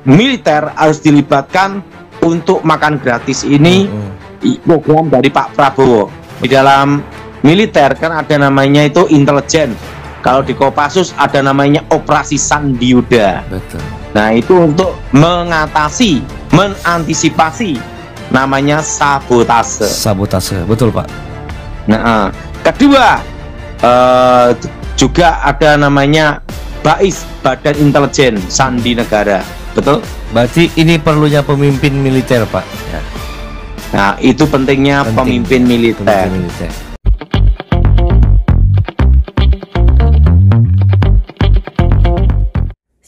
militer harus dilibatkan untuk makan gratis ini. Program dari Pak Prabowo di dalam militer kan ada namanya itu intelijen. Kalau di Kopassus ada namanya operasi Sandiuda. Betul. Nah itu untuk mengatasi, mengantisipasi namanya sabotase. Sabotase, betul Pak. Nah, kedua juga ada namanya BAIS, Badan Intelijen Sandi Negara, betul? Berarti ini perlunya pemimpin militer Pak. Ya. Nah itu pentingnya pemimpin militer.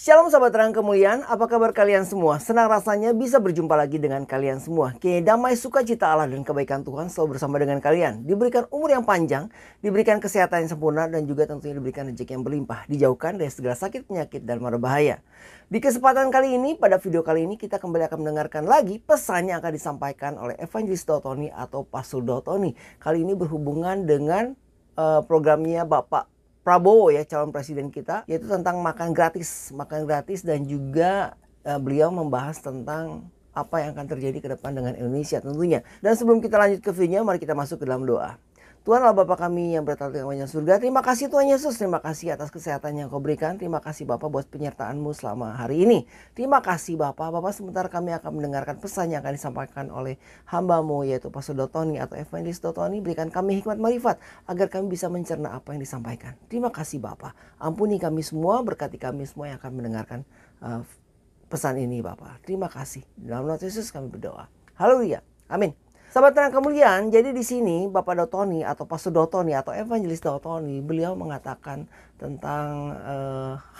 Shalom sahabat terang kemuliaan, apa kabar kalian semua? Senang rasanya bisa berjumpa lagi dengan kalian semua. Kiranya damai sukacita Allah dan kebaikan Tuhan selalu bersama dengan kalian. Diberikan umur yang panjang, diberikan kesehatan yang sempurna, dan juga tentunya diberikan rezeki yang berlimpah. Dijauhkan dari segala sakit, penyakit, dan mara bahaya. Di kesempatan kali ini, pada video kali ini kita kembali akan mendengarkan lagi pesan yang akan disampaikan oleh Evangelis Dotoni atau Pastor Dotoni. Kali ini berhubungan dengan programnya Bapak Prabowo ya, calon presiden kita, yaitu tentang makan gratis dan juga beliau membahas tentang apa yang akan terjadi ke depan dengan Indonesia tentunya. Dan sebelum kita lanjut ke videonya, mari kita masuk ke dalam doa. Tuhan Allah Bapa kami yang berada di awan surga, terima kasih Tuhan Yesus, terima kasih atas kesehatan yang Kau berikan, terima kasih Bapak buat penyertaan-Mu selama hari ini. Terima kasih Bapak sebentar kami akan mendengarkan pesan yang akan disampaikan oleh hamba-Mu yaitu Pastor Dotoni atau Evangelis Dotoni. Berikan kami hikmat marifat agar kami bisa mencerna apa yang disampaikan. Terima kasih Bapak, ampuni kami semua, berkati kami semua yang akan mendengarkan pesan ini Bapak. Terima kasih, dalam nama Yesus kami berdoa. Haleluya, amin. Sahabat terang kemuliaan, jadi di sini Bapak Dotoni atau Pastor Dotoni atau Evangelis Dotoni, beliau mengatakan tentang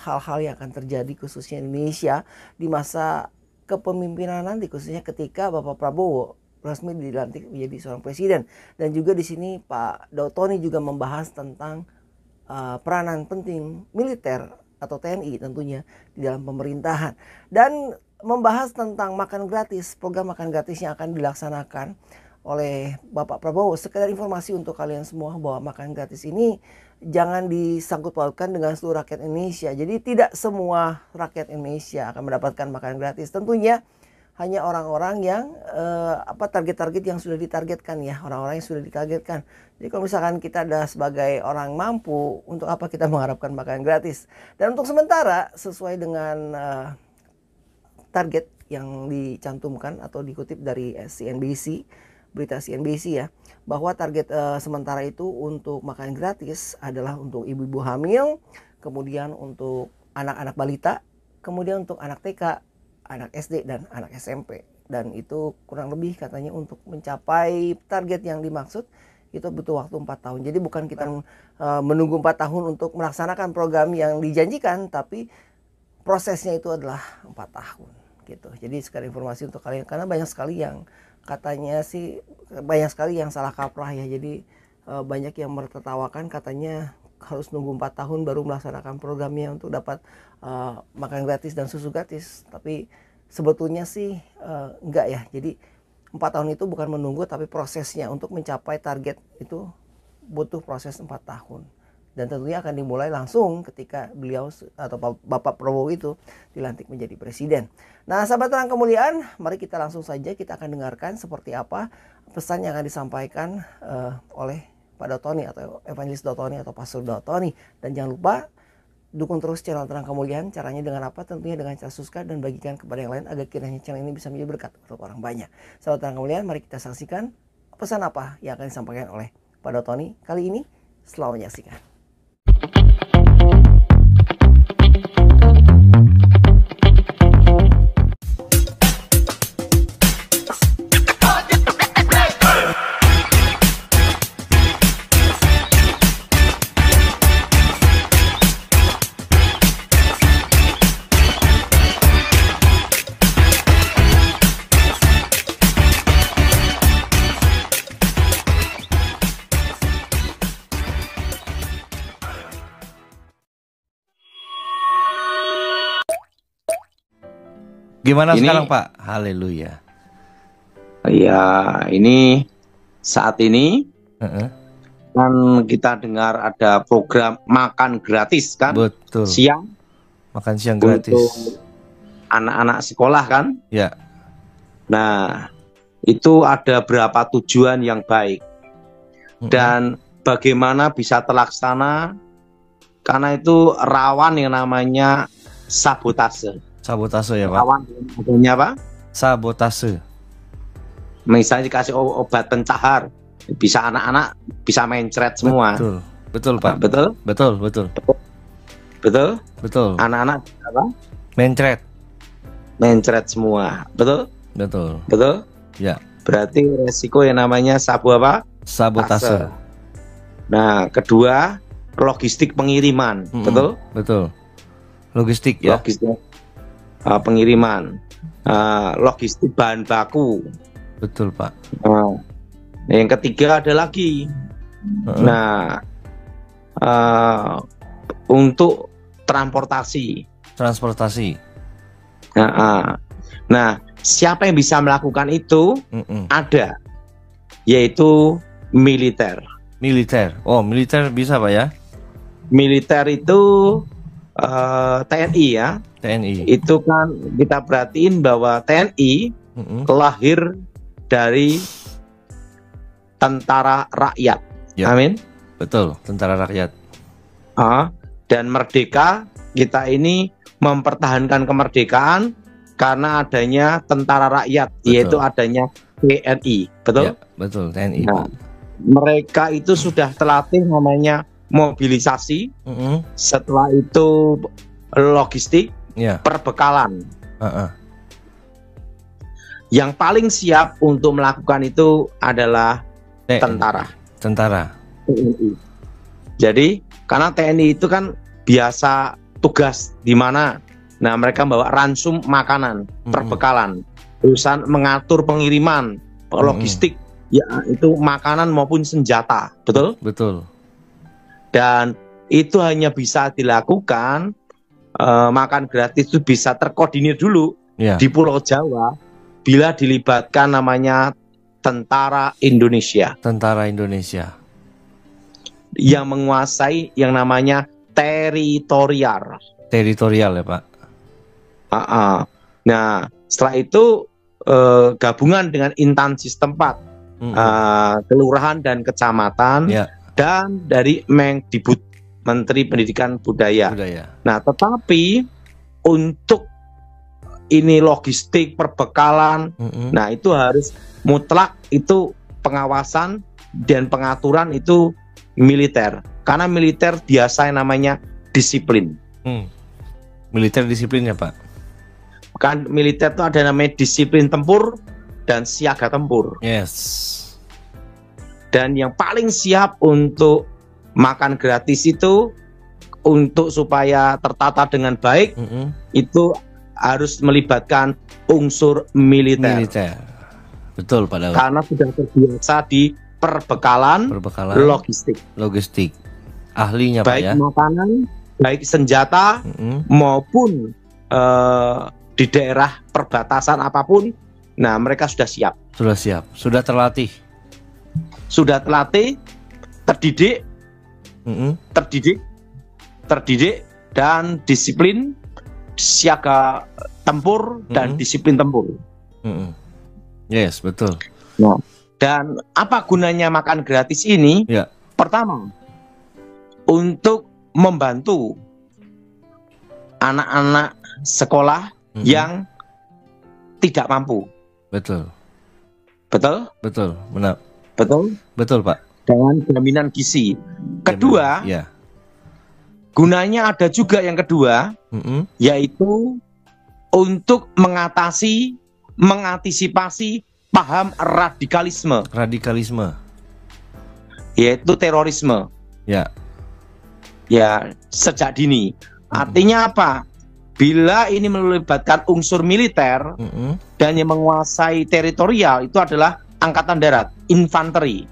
hal-hal yang akan terjadi khususnya Indonesia di masa kepemimpinan nanti, khususnya ketika Bapak Prabowo resmi dilantik menjadi seorang presiden. Dan juga di sini Pak Dotoni juga membahas tentang peranan penting militer atau TNI tentunya di dalam pemerintahan, dan membahas tentang makan gratis, program makan gratis yang akan dilaksanakan oleh Bapak Prabowo. Sekedar informasi untuk kalian semua bahwa makan gratis ini jangan disangkut pautkan dengan seluruh rakyat Indonesia. Jadi tidak semua rakyat Indonesia akan mendapatkan makan gratis. Tentunya hanya orang-orang yang target-target yang sudah ditargetkan ya, orang-orang yang sudah ditargetkan. Jadi kalau misalkan kita ada sebagai orang mampu, untuk apa kita mengharapkan makan gratis? Dan untuk sementara sesuai dengan target yang dicantumkan atau dikutip dari CNBC, berita CNBC ya, bahwa target sementara itu untuk makan gratis adalah untuk ibu-ibu hamil, kemudian untuk anak-anak balita, kemudian untuk anak TK, anak SD, dan anak SMP. Dan itu kurang lebih katanya untuk mencapai target yang dimaksud itu butuh waktu 4 tahun. Jadi bukan kita menunggu 4 tahun untuk melaksanakan program yang dijanjikan, tapi prosesnya itu adalah 4 tahun gitu. Jadi sekedar informasi untuk kalian, karena banyak sekali yang katanya sih, banyak sekali yang salah kaprah ya. Jadi banyak yang menertawakan katanya harus nunggu 4 tahun baru melaksanakan programnya untuk dapat makan gratis dan susu gratis. Tapi sebetulnya sih enggak ya. Jadi 4 tahun itu bukan menunggu, tapi prosesnya untuk mencapai target itu butuh proses 4 tahun. Dan tentunya akan dimulai langsung ketika beliau atau Bapak Prabowo itu dilantik menjadi presiden. Nah sahabat terang kemuliaan, mari kita langsung saja kita akan dengarkan seperti apa pesan yang akan disampaikan oleh Pak Dotoni atau Evangelis Dotoni atau Pastor Dotoni. Dan jangan lupa dukung terus channel Terang Kemuliaan. Caranya dengan apa? Tentunya dengan cara subscribe dan bagikan kepada yang lain agar kiranya channel ini bisa menjadi berkat untuk orang banyak. Sahabat Terang Kemuliaan, mari kita saksikan pesan apa yang akan disampaikan oleh Pak Dotoni kali ini. Selamat menyaksikan. Gimana sekarang Pak? Haleluya. Ya ini saat ini kan kita dengar ada program makan gratis kan. Betul. Siang. Makan siang gratis. Untuk anak-anak sekolah kan. Ya. Nah, itu ada berapa tujuan yang baik dan bagaimana bisa terlaksana, karena itu rawan yang namanya sabotase. Sabotase ya Pak. Rawan adanya apa? Sabotase. Misalnya dikasih obat pencahar, bisa anak-anak bisa mencret semua. Betul, betul Pak. Betul, betul, betul, betul, betul. Anak-anak apa? Mencret, mencret semua. Betul, betul. betul. Ya. Berarti resiko yang namanya apa? Sabotase. Nah, kedua, logistik pengiriman. Betul, betul. Logistik ya. Logistik pengiriman, logistik bahan baku. Betul Pak. Nah, yang ketiga ada lagi. Nah, untuk transportasi. Transportasi. Nah, siapa yang bisa melakukan itu? Ada, yaitu militer. Militer. Oh, militer bisa Pak ya? Militer itu TNI ya. TNI. Itu kan kita perhatiin bahwa TNI lahir dari tentara rakyat. Ya. Amin. Betul, tentara rakyat. Dan merdeka, kita ini mempertahankan kemerdekaan karena adanya tentara rakyat. Betul. Yaitu adanya TNI. Betul? Ya, betul, TNI. Nah, mereka itu sudah terlatih namanya mobilisasi. Setelah itu logistik, perbekalan. Yang paling siap untuk melakukan itu adalah tentara. TNI. Jadi karena TNI itu kan biasa tugas di mana, nah mereka bawa ransum makanan, perbekalan, urusan mengatur pengiriman, logistik, ya itu makanan maupun senjata, betul? Betul. Dan itu hanya bisa dilakukan, makan gratis itu bisa terkoordinir dulu di Pulau Jawa bila dilibatkan namanya Tentara Indonesia. Tentara Indonesia. Yang menguasai yang namanya teritorial. Teritorial ya Pak. Nah, setelah itu gabungan dengan instansi setempat, kelurahan dan kecamatan, dan dari Mendikbud, Menteri Pendidikan Budaya. Nah, tetapi untuk ini logistik, perbekalan, nah itu harus mutlak, itu pengawasan dan pengaturan itu militer. Karena militer biasa yang namanya disiplin. Militer disiplin ya Pak? Kan militer itu ada namanya disiplin tempur dan siaga tempur. Yes. Dan yang paling siap untuk makan gratis itu, untuk supaya tertata dengan baik, itu harus melibatkan unsur militer. Betul Pak Daud. Karena sudah terbiasa di perbekalan, logistik. Ahlinya Pak ya. Baik makanan, baik senjata, maupun di daerah perbatasan apapun, nah mereka sudah siap. Sudah siap, sudah terlatih. Sudah terlatih, terdidik, terdidik dan disiplin, siaga tempur dan disiplin tempur. Yes, betul. Nah, dan apa gunanya makan gratis ini? Pertama, untuk membantu anak-anak sekolah yang tidak mampu. Betul. Betul? Betul, benar. Betul? Betul Pak. Dengan jaminan gizi. Kedua, gunanya ada juga yang kedua, yaitu untuk mengantisipasi paham radikalisme. Yaitu terorisme. Ya, sejak dini. Artinya apa? Bila ini melibatkan unsur militer dan yang menguasai teritorial itu adalah angkatan darat, infanteri.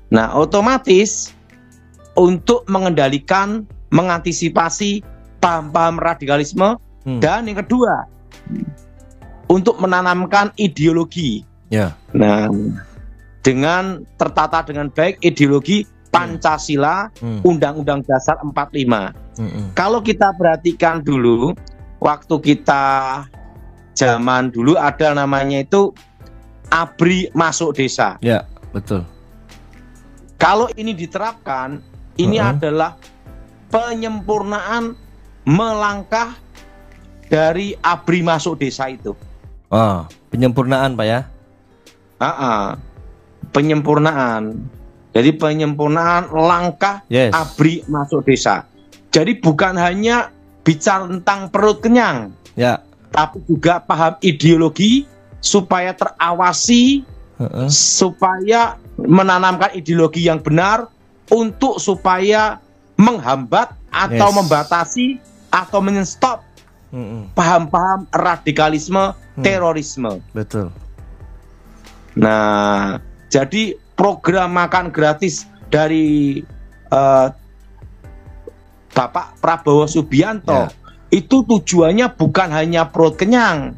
Nah, otomatis untuk mengendalikan, mengantisipasi paham-paham radikalisme, dan yang kedua untuk menanamkan ideologi. Nah, dengan tertata dengan baik ideologi Pancasila, Undang-Undang Dasar 45. Kalau kita perhatikan dulu, waktu kita zaman dulu ada namanya itu ABRI masuk desa. Ya, betul. Kalau ini diterapkan, ini adalah penyempurnaan melangkah dari ABRI masuk desa itu. Oh, penyempurnaan Pak ya? Penyempurnaan. Jadi penyempurnaan langkah ABRI masuk desa. Jadi bukan hanya bicara tentang perut kenyang, ya, tapi juga paham ideologi supaya terawasi, supaya menanamkan ideologi yang benar untuk supaya menghambat atau membatasi atau menstop paham-paham radikalisme, terorisme. Betul. Nah, jadi program makan gratis dari Bapak Prabowo Subianto itu tujuannya bukan hanya perut kenyang,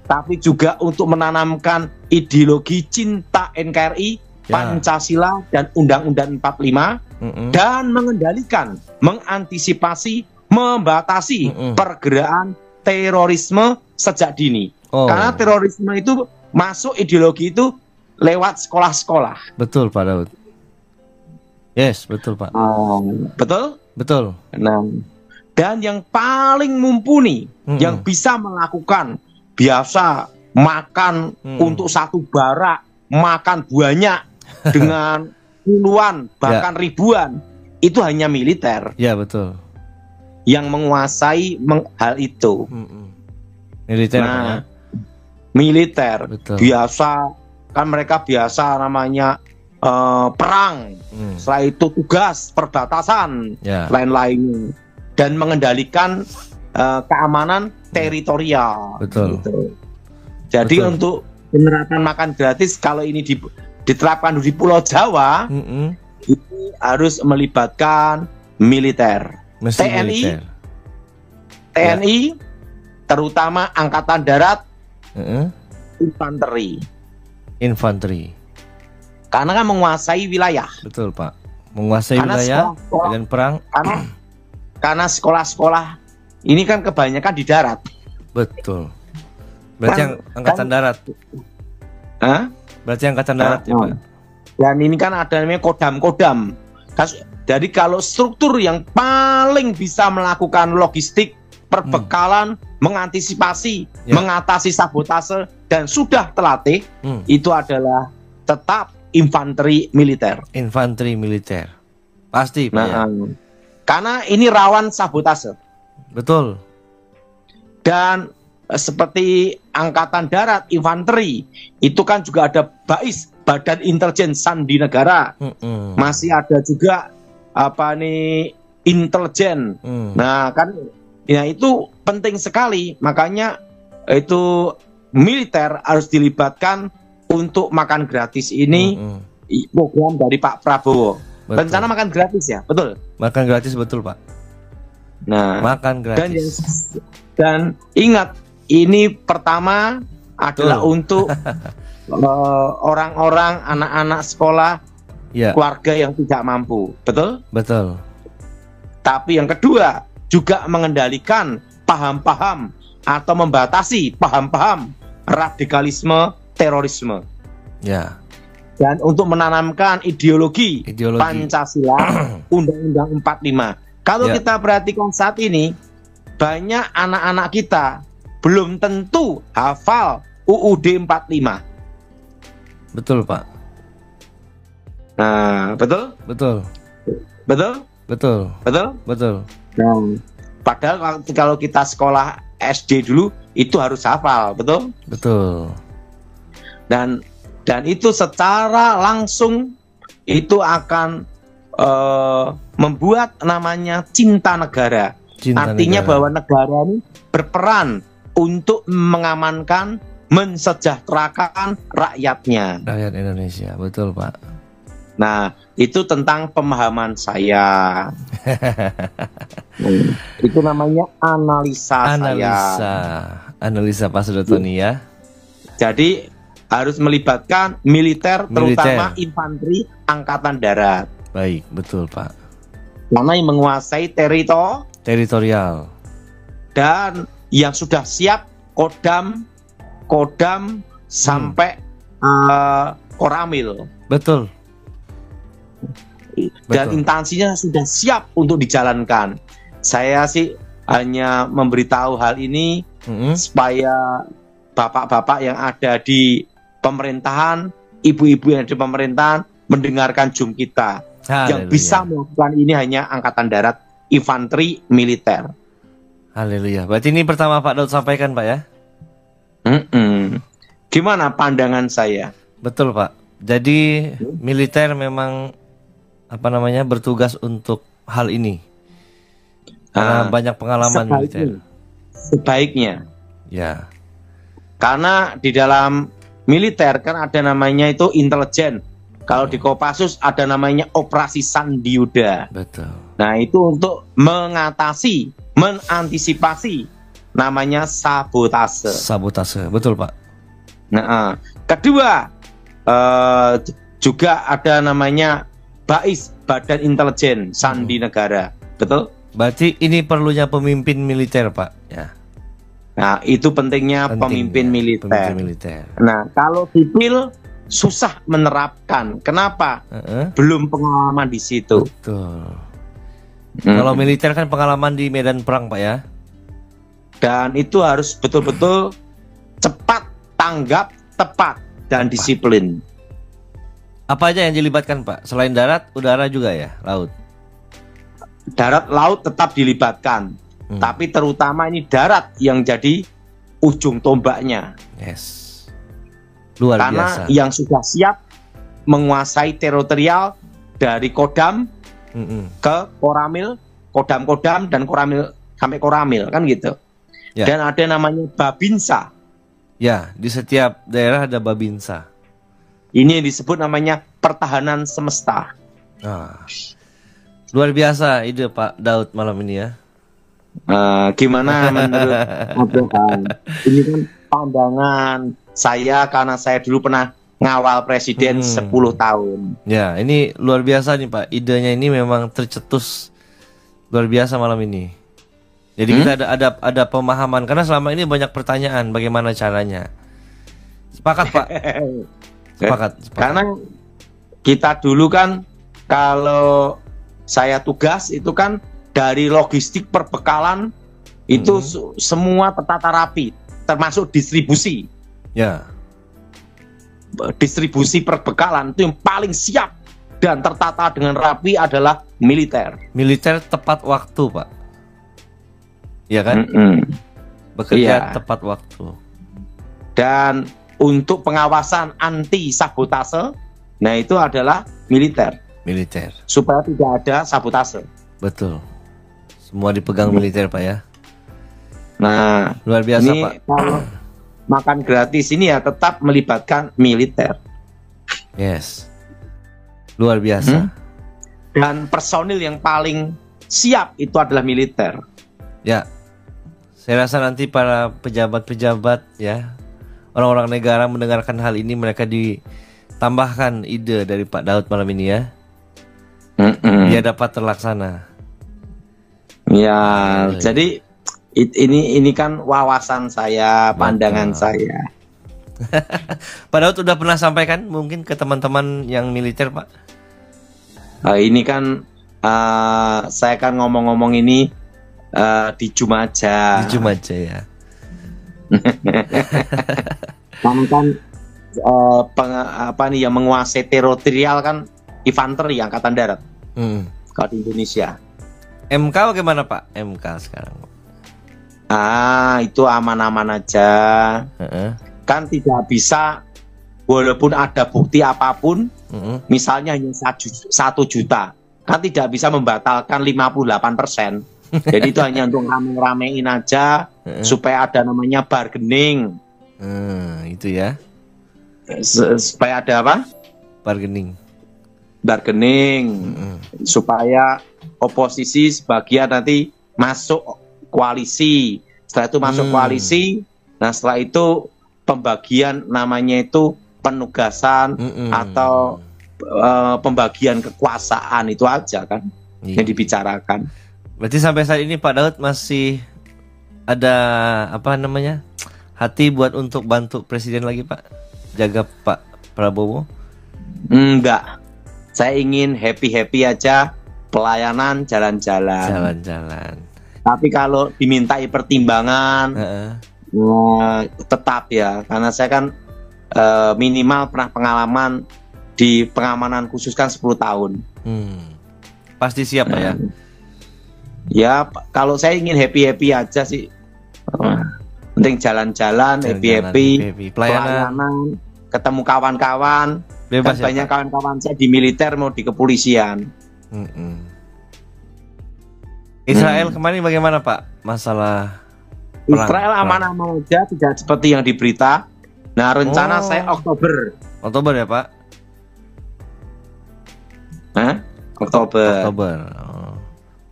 tapi juga untuk menanamkan ideologi cinta NKRI, Pancasila dan Undang-Undang 45 dan mengendalikan, mengantisipasi, membatasi pergerakan terorisme sejak dini. Karena terorisme itu masuk ideologi itu lewat sekolah-sekolah. Betul Pak Daud. Yes, betul Pak. Betul? Betul. Nah, dan yang paling mumpuni yang bisa melakukan biasa makan untuk satu barak, makan banyak dengan puluhan bahkan ribuan, itu hanya militer. Ya, betul. Yang menguasai hal itu. Militer. Nah, militer betul. Biasa kan mereka biasa namanya perang, setelah itu tugas perbatasan, lain-lainnya, dan mengendalikan keamanan teritorial. Betul. Gitu. Jadi untuk penerapan makan gratis kalau ini diterapkan di Pulau Jawa, ini harus melibatkan militer, TNI, terutama Angkatan Darat, infanteri. Karena kan menguasai wilayah. Betul Pak. Menguasai wilayah dan perang. Karena sekolah-sekolah ini kan kebanyakan di darat. Betul. Berarti Angkatan Darat. Berarti Angkatan Darat ya Pak. Dan ini kan ada namanya kodam-kodam. Jadi kalau struktur yang paling bisa melakukan logistik, perbekalan, mengantisipasi, mengatasi sabotase dan sudah terlatih, itu adalah tetap infanteri militer. Infanteri militer. Pasti Pak. Karena ini rawan sabotase. Betul. Dan seperti Angkatan Darat, infanteri, itu kan juga ada BAIS, Badan Intelijen Sandi Negara. Masih ada juga intelijen. Nah, kan ya itu penting sekali. Makanya itu militer harus dilibatkan untuk makan gratis ini. Program dari Pak Prabowo. Betul. Rencana makan gratis ya, betul? Makan gratis betul Pak. Nah, makan gratis. Dan ingat, ini pertama adalah untuk orang-orang, anak-anak sekolah, keluarga yang tidak mampu, betul? Betul. Tapi yang kedua juga mengendalikan paham-paham atau membatasi paham-paham radikalisme, terorisme. Dan untuk menanamkan ideologi. Pancasila, Undang-Undang 45. Kalau kita perhatikan saat ini, banyak anak-anak kita belum tentu hafal UUD 45. Betul Pak. Nah, betul? Betul. Betul? Betul. Betul? Betul. Nah, padahal kalau kita sekolah SD dulu itu harus hafal, betul? Betul. Dan itu secara langsung itu akan membuat namanya cinta negara. Artinya bahwa negara ini berperan untuk mengamankan, mensejahterakan rakyatnya. Rakyat Indonesia, betul Pak. Nah, itu tentang pemahaman saya. Itu namanya analisa saya. Analisa Pak Sudotoni ya. Jadi harus melibatkan militer, terutama infanteri Angkatan Darat. Baik, betul Pak. Karena yang menguasai teritorial. dan yang sudah siap Kodam sampai Koramil. Betul. Dan instansinya sudah siap untuk dijalankan. Saya sih hanya memberitahu hal ini supaya bapak-bapak yang ada di pemerintahan, ibu-ibu yang ada di pemerintahan mendengarkan Zoom kita. Yang bisa melakukan ini hanya Angkatan Darat, infanteri, militer. Haleluya. Berarti ini pertama Pak Daud sampaikan, Pak ya? Gimana pandangan saya? Betul, Pak. Jadi militer memang bertugas untuk hal ini. Karena banyak pengalaman militer. Sebaiknya. Ya. Karena di dalam militer kan ada namanya itu intelijen. Kalau di Kopassus ada namanya operasi Sandiuda. Betul. Nah, itu untuk mengantisipasi namanya sabotase. Sabotase, betul Pak. Nah, kedua juga ada namanya BAIS, Badan Intelijen Sandi Negara, betul? Berarti ini perlunya pemimpin militer, Pak. Ya. Nah, itu pentingnya pemimpin militer. Nah, kalau sipil susah menerapkan. Kenapa? Belum pengalaman di situ. Betul. Kalau militer kan pengalaman di medan perang, Pak ya. Dan itu harus betul-betul cepat, tanggap, tepat, dan disiplin. Apa aja yang dilibatkan, Pak? Selain darat, udara juga ya, laut. Darat, laut tetap dilibatkan. Tapi terutama ini darat yang jadi ujung tombaknya. Yes. Luar Karena biasa. yang sudah siap menguasai teritorial dari Kodam ke Koramil, Kodam dan Koramil sampai Koramil, kan gitu. Ya. Dan ada namanya Babinsa. Ya, di setiap daerah ada Babinsa. Ini yang disebut namanya pertahanan semesta. Luar biasa ide Pak Daud malam ini ya. Gimana menurut Abang? Ini kan pandangan saya karena saya dulu pernah ngawal presiden 10 tahun. Ya, ini luar biasa nih Pak. Idenya ini memang tercetus luar biasa malam ini. Jadi kita ada pemahaman karena selama ini banyak pertanyaan bagaimana caranya. Sepakat Pak. Sepakat. Karena kita dulu kan kalau saya tugas itu kan dari logistik perbekalan itu semua tertata rapi, termasuk distribusi. Ya. Distribusi perbekalan itu yang paling siap dan tertata dengan rapi adalah militer. Militer tepat waktu, Pak. Iya kan? Bekerja tepat waktu. Dan untuk pengawasan anti sabotase, nah itu adalah militer. Militer. Supaya tidak ada sabotase. Betul. Semua dipegang militer, Pak ya. Nah, luar biasa, ini Pak. Kalau makan gratis ini ya tetap melibatkan militer. Yes. Luar biasa. Dan personil yang paling siap itu adalah militer. Ya. Saya rasa nanti para pejabat-pejabat ya, orang-orang negara mendengarkan hal ini, mereka ditambahkan ide dari Pak Daud malam ini ya. Dia dapat terlaksana. Ya, jadi ini kan wawasan saya, pandangan saya. Pak Daud udah pernah sampaikan mungkin ke teman-teman yang militer, Pak? Ini kan saya kan ngomong-ngomong ini di Jumaja. Di Jumaja ya. Kamu kan yang menguasai teritorial kan infanteri Angkatan Darat. Kalau di Indonesia. MK bagaimana Pak? MK sekarang. Itu aman-aman aja. Kan tidak bisa, walaupun ada bukti apapun, misalnya hanya 1 juta, kan tidak bisa membatalkan 58%. Jadi itu hanya untuk rame-ramein aja, supaya ada namanya bargaining. Itu ya. Supaya ada apa? Bargaining. Supaya oposisi sebagian nanti masuk koalisi. Setelah itu masuk koalisi, nah setelah itu pembagian namanya itu penugasan atau pembagian kekuasaan, itu aja kan yang dibicarakan. Berarti sampai saat ini Pak Daud masih ada apa namanya, hati buat untuk bantu presiden lagi Pak, jaga Pak Prabowo? Enggak, saya ingin happy aja, pelayanan jalan-jalan. Jalan-jalan. Tapi kalau dimintai pertimbangan, tetap ya, karena saya kan minimal pernah pengalaman di pengamanan khusus kan 10 tahun. Pasti siap Pak ya? Ya, kalau saya ingin happy aja sih. Penting jalan-jalan, happy, pelayanan, ketemu kawan-kawan. Bebas kan ya, banyak Pak? kawan-kawan saya di militer mau di kepolisian. Israel kemarin bagaimana Pak? Masalah perang, Israel aman-aman aja, tidak seperti yang diberita. Nah, rencana saya Oktober ya Pak? Oktober. Oh.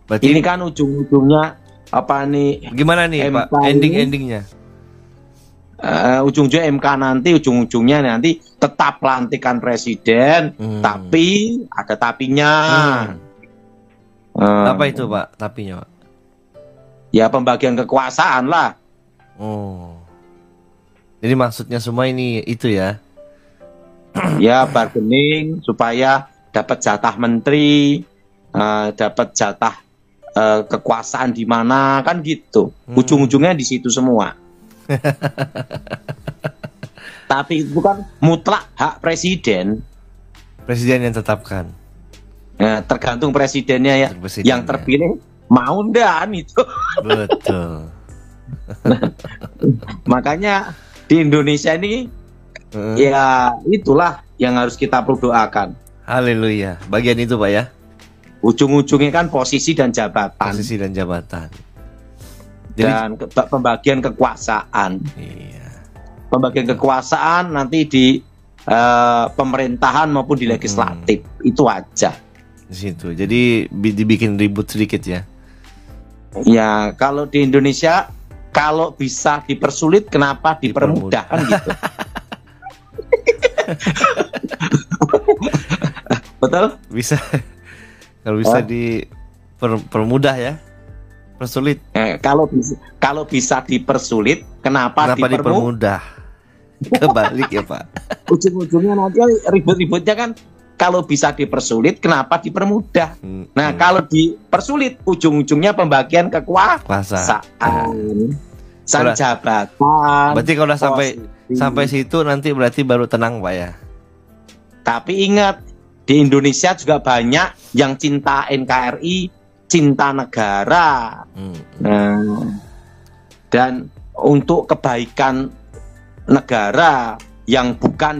Berarti Ini kan ujung-ujungnya apa nih? gimana nih MK Pak? Endingnya? Ujung-ujungnya MK nanti, ujung-ujungnya nanti tetap pelantikan presiden, tapi ada tapinya. Apa itu Pak? Tapinya Pak? Ya pembagian kekuasaan lah. Jadi maksudnya semua ini itu ya? Ya bargaining supaya dapat jatah menteri, dapat jatah kekuasaan di mana kan gitu. Ujung-ujungnya di situ semua. Tapi itu kan mutlak hak presiden. Presiden yang tetapkan. Nah, tergantung presidennya ya. Yang terpilih mau ndak itu. Betul. Makanya di Indonesia ini ya itulah yang harus kita perdoakan. Haleluya. Bagian itu Pak ya. Ujung-ujungnya kan posisi dan jabatan. Posisi dan jabatan. Dan pembagian kekuasaan. Iya. Pembagian kekuasaan nanti di pemerintahan maupun di legislatif. Itu aja. Di situ. Jadi dibikin ribut sedikit ya. Ya, kalau di Indonesia kalau bisa dipersulit kenapa dipermudah kan gitu. Betul? Bisa. Kalau bisa dipermudah ya. Persulit. Kalau bisa dipersulit, kenapa dipermudah? Kebalik ya Pak. Ujung-ujungnya nanti ribut-ributnya kan kalau bisa dipersulit, kenapa dipermudah? Nah, kalau dipersulit, ujung-ujungnya pembagian kekuasaan, jabatan. Berarti kalau udah sampai situ nanti berarti baru tenang Pak ya. Tapi ingat, di Indonesia juga banyak yang cinta NKRI, cinta negara. Dan untuk kebaikan negara yang bukan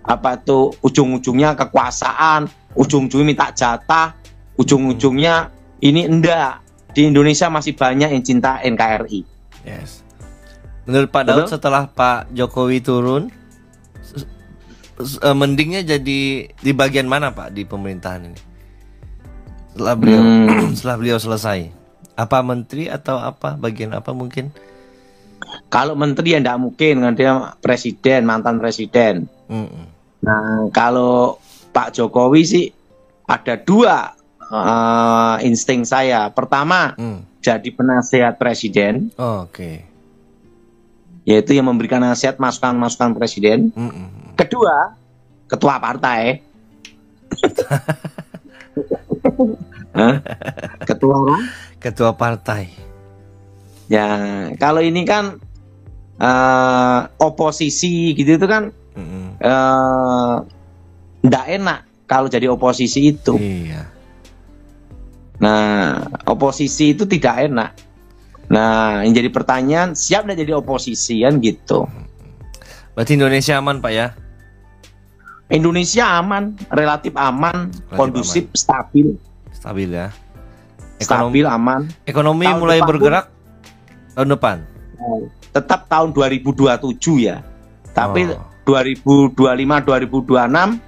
apa tuh ujung-ujungnya kekuasaan, ujung-ujungnya minta jatah, ujung-ujungnya ini enggak. Di Indonesia masih banyak yang cinta NKRI. Yes. Menurut Pak Daud setelah Pak Jokowi turun, mendingnya jadi di bagian mana Pak di pemerintahan ini? Setelah beliau selesai, apa menteri atau apa bagian apa mungkin? Kalau menteri ya tidak mungkin, kan dia presiden, mantan presiden. Nah, kalau Pak Jokowi sih ada dua insting saya. Pertama, jadi penasehat presiden. Oke. Yaitu yang memberikan nasihat, masukan-masukan presiden. Kedua, ketua partai. Ketua partai. Ya, kalau ini kan oposisi gitu itu kan nggak enak kalau jadi oposisi itu. Iya. Nah, oposisi itu tidak enak. Nah, yang jadi pertanyaan, siap nggak jadi oposisi kan gitu. Berarti Indonesia aman Pak ya? Indonesia aman, relatif aman, kondusif, stabil. Stabil ya. Stabil, aman. Ekonomi Tahun mulai depan bergerak tahun depan. Tetap tahun 2027 ya. Tapi 2025-2026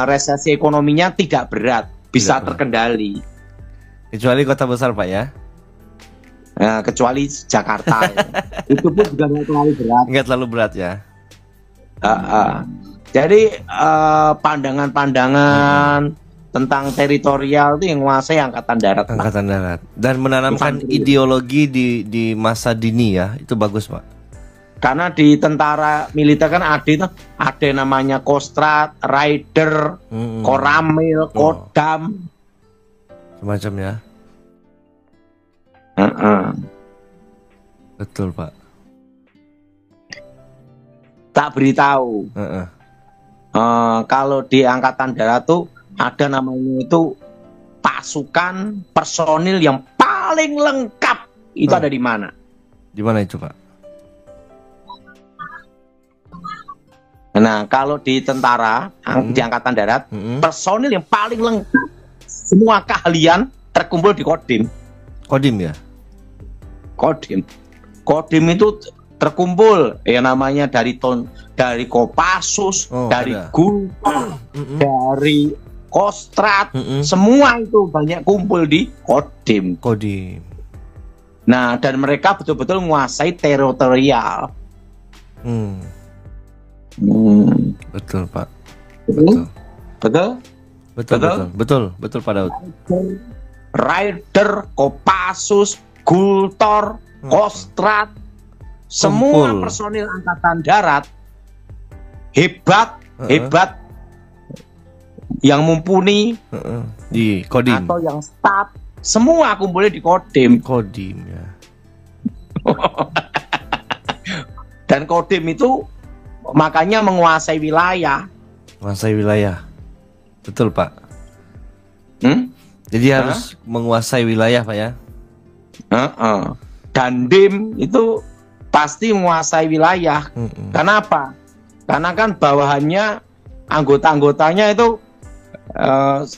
resesi ekonominya tidak berat, bisa terkendali. Kecuali kota besar Pak ya. Kecuali Jakarta. Itu pun juga nggak terlalu berat. Nggak terlalu berat ya. Jadi pandangan-pandangan tentang teritorial itu yang menguasai angkatan darat. Pak. Angkatan darat. Dan menanamkan Infanteri. ideologi di masa dini ya. Itu bagus, Pak. Karena di tentara militer kan ada namanya Kostrad, Rider, Koramil, Kodam. Semacam ya. Betul, Pak. Tak beritahu. Kalau di angkatan darat tuh ada namanya itu pasukan personil yang paling lengkap. Itu ada di mana? Di mana itu, Pak? Nah, kalau di tentara, di angkatan darat, personil yang paling lengkap, semua keahlian terkumpul di Kodim. Kodim ya? Kodim. Kodim itu terkumpul ya namanya dari Kopassus, dari Gultor, dari Kostrad, semua itu banyak kumpul di Kodim. Kodim. Nah, dan mereka betul-betul menguasai teritorial. Betul, Pak. Betul? Betul, Pak Daud. Rider, Kopassus, Gultor, Kostrad, semua personil angkatan darat hebat, yang mumpuni di Kodim atau yang staff, semua kumpulnya di Kodim. Kodim ya. Dan Kodim itu makanya menguasai wilayah. Menguasai wilayah. Betul, Pak. Jadi harus menguasai wilayah, Pak ya. Dan DIM itu pasti menguasai wilayah. Kenapa? Karena kan bawahannya anggota-anggotanya itu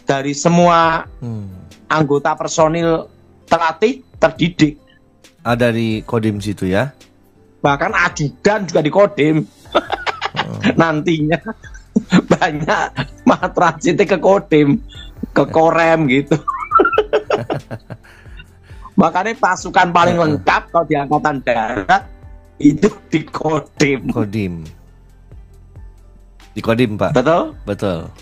dari semua anggota personil terlatih, terdidik. Ada di Kodim situ ya. Bahkan ajudan juga di Kodim. Nantinya banyak transitnya ke Kodim, ke Korem gitu. Makanya pasukan paling lengkap kalau di angkatan darat itu di Kodim. Kodim. Di Kodim, Pak. Betul? Betul.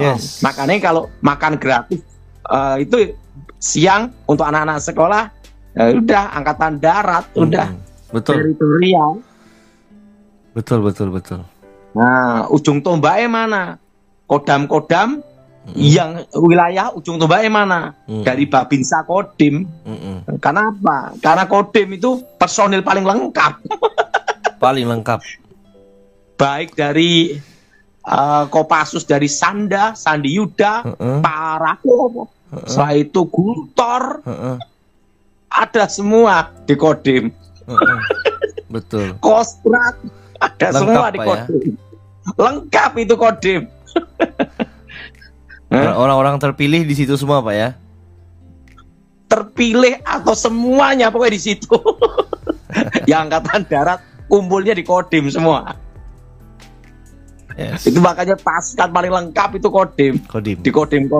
Yes. Makanya kalau makan gratis itu siang untuk anak-anak sekolah, ya udah angkatan darat, udah betul. Teritorial. Betul. Nah, ujung tombaknya mana? Kodam-kodam yang wilayah ujung tombaknya mana? Dari Babinsa Kodim. Kenapa? Karena Kodim itu personil paling lengkap. Paling lengkap. Baik dari Kopassus, dari Sandi Yuda, Parakopo, setelah itu Gultor, ada semua di Kodim. Betul. Kostrad, ada lengkap, semua di Kodim. Ya? Lengkap itu Kodim. Orang-orang terpilih di situ semua, Pak ya. Terpilih atau semuanya pokoknya di situ. Yang angkatan darat kumpulnya di Kodim semua. Yes. Itu makanya pasukan paling lengkap itu Kodim. Di Kodim.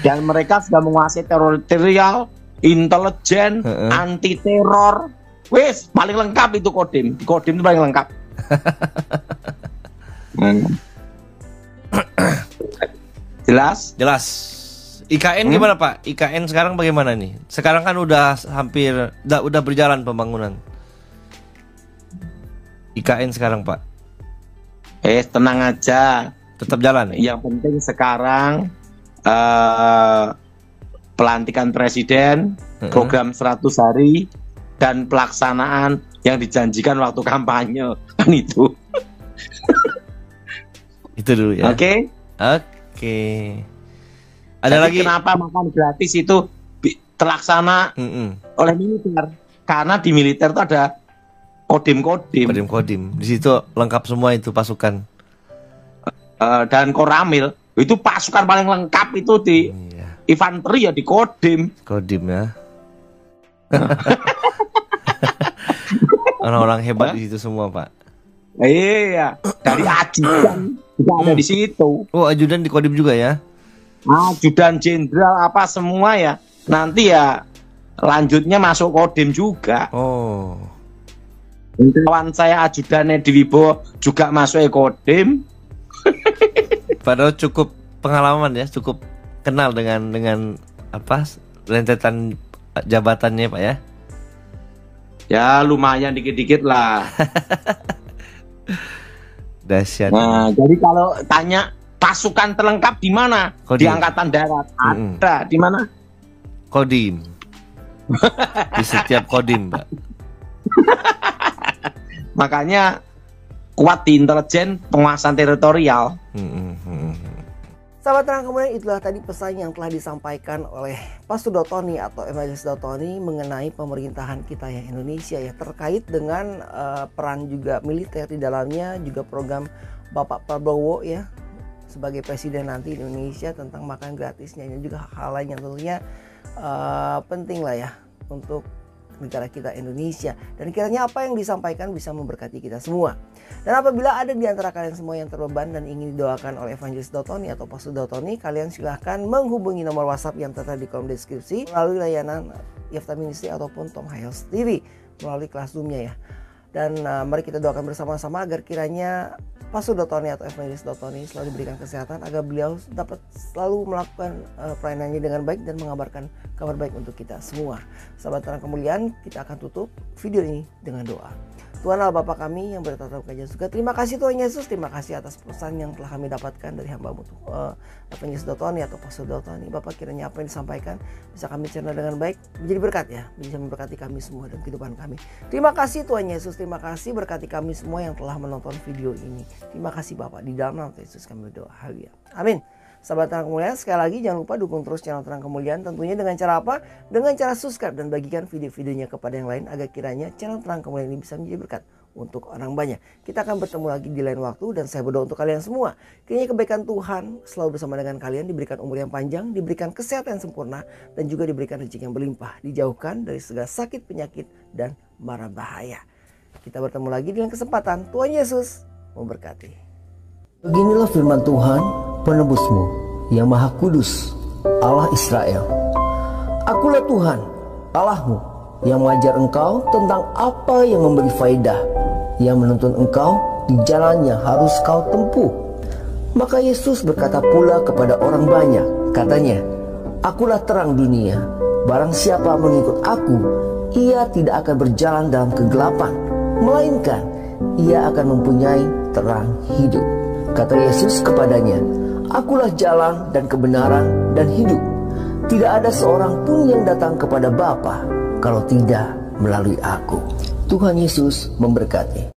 Dan mereka sudah menguasai teritorial, intelijen, anti teror. Wes paling lengkap itu Kodim. Di Kodim itu paling lengkap. Jelas? Jelas. IKN gimana, Pak? IKN sekarang bagaimana nih? Sekarang kan udah hampir udah berjalan pembangunan. IKN sekarang, Pak. Tenang aja. Tetap jalan. Yang penting sekarang pelantikan presiden, program 100 hari dan pelaksanaan yang dijanjikan waktu kampanye. Kan itu. Itu dulu ya. Oke. Ada jadi lagi kenapa makan gratis itu terlaksana oleh militer? Karena di militer itu ada Kodim. Di situ lengkap semua itu pasukan. Dan Koramil itu pasukan paling lengkap itu di infanteri ya di Kodim. Kodim ya. Orang-orang hebat di situ semua, Pak. Iya, dari ajudan juga ada di situ. Oh, ajudan di Kodim juga ya? Ajudan jenderal apa semua ya. Nanti ya lanjutnya masuk Kodim juga. Oh. Kawan saya ajudannya di Wibowo juga masuk Kodim. Pak Daud cukup pengalaman ya, cukup kenal dengan apa rentetan jabatannya Pak ya. Ya lumayan dikit-dikit lah. Dahsyat. Nah, jadi kalau tanya pasukan terlengkap di mana? Di Kodim. Angkatan Darat. Ada di mana? Kodim. Di setiap kodim, Pak. Makanya kuat di intelijen, penguasaan teritorial. Sahabat Terang Kemuliaan, itulah tadi pesan yang telah disampaikan oleh Pastor Dotoni atau Evangelis Dotoni mengenai pemerintahan kita yang Indonesia ya, terkait dengan peran juga militer di dalamnya, juga program Bapak Prabowo ya sebagai presiden nanti di Indonesia, tentang makan gratisnya, ini juga hal lain yang tentunya penting lah ya untuk negara kita Indonesia, dan kiranya apa yang disampaikan bisa memberkati kita semua. Dan apabila ada di antara kalian semua yang terbeban dan ingin didoakan oleh Evangelis Dotoni atau Pastor Dotoni, kalian silahkan menghubungi nomor WhatsApp yang tertera di kolom deskripsi melalui layanan Yefta Ministry ataupun Tom Hiles TV melalui kelas Zoom-nya ya. Dan mari kita doakan bersama-sama agar kiranya Pastor Dotoni atau Evangelis Dotoni selalu diberikan kesehatan, agar beliau dapat selalu melakukan pelayanannya dengan baik dan mengabarkan kabar baik untuk kita semua. Sahabat Terang Kemuliaan, kita akan tutup video ini dengan doa. Tuhan Allah Bapa kami yang berada dalam kerajaan surga, terima kasih Tuhan Yesus, terima kasih atas pesan yang telah kami dapatkan dari hamba-Mu Evangelis Dotoni atau Pastor Dotoni. Bapak, kiranya apa yang disampaikan bisa kami cerna dengan baik, menjadi berkat ya, bisa memberkati kami semua dan kehidupan kami. Terima kasih Tuhan Yesus, terima kasih, berkati kami semua yang telah menonton video ini. Terima kasih Bapak, di dalam nama Yesus kami berdoa. Haleluya. Amin. Sahabat Terang Kemuliaan, sekali lagi jangan lupa dukung terus channel Terang Kemuliaan, tentunya dengan cara apa? Dengan cara subscribe dan bagikan video-videonya kepada yang lain, agar kiranya channel Terang Kemuliaan ini bisa menjadi berkat untuk orang banyak. Kita akan bertemu lagi di lain waktu, dan saya berdoa untuk kalian semua, kiranya kebaikan Tuhan selalu bersama dengan kalian, diberikan umur yang panjang, diberikan kesehatan yang sempurna, dan juga diberikan rezeki yang berlimpah, dijauhkan dari segala sakit, penyakit, dan mara bahaya. Kita bertemu lagi dengan kesempatan. Tuhan Yesus memberkati. Beginilah firman Tuhan, penebusmu yang maha kudus, Allah Israel. Akulah Tuhan, Allahmu, yang mengajar engkau tentang apa yang memberi faedah, yang menuntun engkau di jalan yang harus kau tempuh. Maka Yesus berkata pula kepada orang banyak, katanya, Akulah terang dunia, barang siapa mengikut aku, ia tidak akan berjalan dalam kegelapan, melainkan ia akan mempunyai terang hidup. Kata Yesus kepadanya, Akulah jalan dan kebenaran dan hidup. Tidak ada seorang pun yang datang kepada Bapa kalau tidak melalui aku. Tuhan Yesus memberkati.